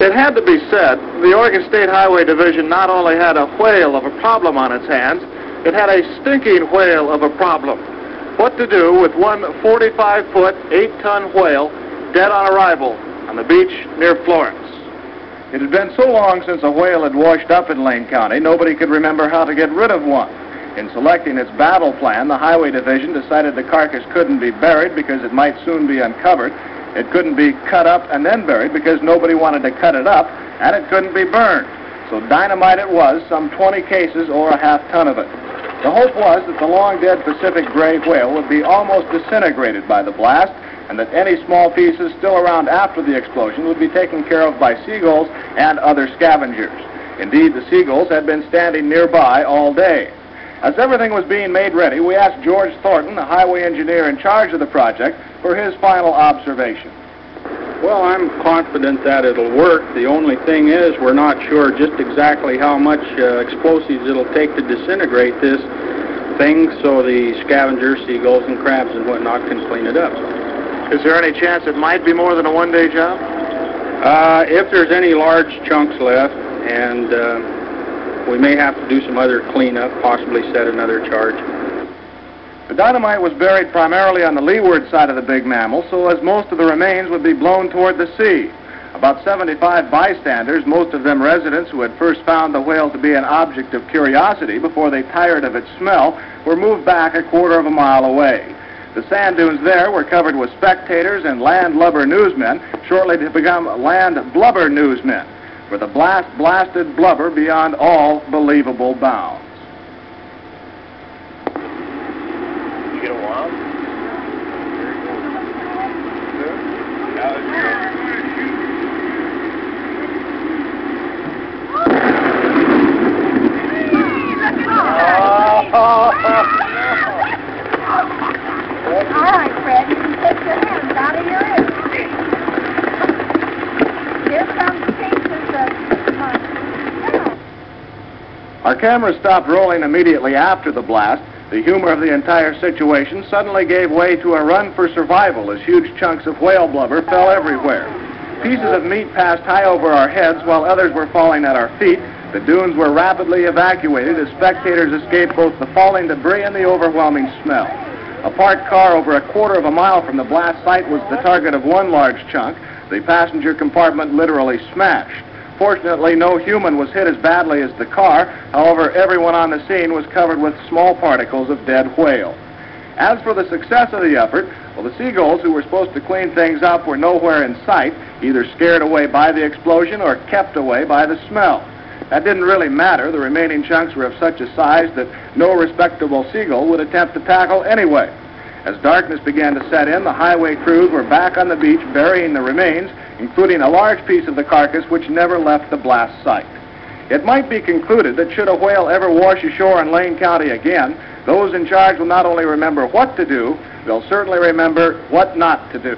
It had to be said, the Oregon State Highway Division not only had a whale of a problem on its hands, it had a stinking whale of a problem. What to do with one 45-foot, 8-ton whale dead on arrival on the beach near Florence? It had been so long since a whale had washed up in Lane County, nobody could remember how to get rid of one. In selecting its battle plan, the Highway Division decided the carcass couldn't be buried because it might soon be uncovered. It couldn't be cut up and then buried because nobody wanted to cut it up, and it couldn't be burned. So dynamite it was, some 20 cases or a half-ton of it. The hope was that the long-dead Pacific gray whale would be almost disintegrated by the blast, and that any small pieces still around after the explosion would be taken care of by seagulls and other scavengers. Indeed, the seagulls had been standing nearby all day. As everything was being made ready, we asked George Thornton, the highway engineer in charge of the project, for his final observation. Well, I'm confident that it'll work. The only thing is we're not sure just exactly how much explosives it'll take to disintegrate this thing so the scavengers, seagulls and crabs and whatnot can clean it up. Is there any chance it might be more than a one-day job? If there's any large chunks left, and we may have to do some other cleanup, possibly set another charge. The dynamite was buried primarily on the leeward side of the big mammal, so as most of the remains would be blown toward the sea. About 75 bystanders, most of them residents who had first found the whale to be an object of curiosity before they tired of its smell, were moved back a quarter of a mile away. The sand dunes there were covered with spectators and landlubber newsmen, shortly to become land blubber newsmen, for the blast blasted blubber beyond all believable bounds. You get a wild? All right, Fred, you can take your hands out of your ears. Here comes pieces of... Our camera stopped rolling immediately after the blast. The humor of the entire situation suddenly gave way to a run for survival as huge chunks of whale blubber fell everywhere. Pieces of meat passed high over our heads while others were falling at our feet. The dunes were rapidly evacuated as spectators escaped both the falling debris and the overwhelming smell. A parked car over a quarter of a mile from the blast site was the target of one large chunk. The passenger compartment literally smashed. Fortunately, no human was hit as badly as the car. However, everyone on the scene was covered with small particles of dead whale. As for the success of the effort, well, the seagulls who were supposed to clean things up were nowhere in sight, either scared away by the explosion or kept away by the smell. That didn't really matter. The remaining chunks were of such a size that no respectable seagull would attempt to tackle anyway. As darkness began to set in, the highway crews were back on the beach burying the remains, including a large piece of the carcass which never left the blast site. It might be concluded that should a whale ever wash ashore in Lane County again, those in charge will not only remember what to do, they'll certainly remember what not to do.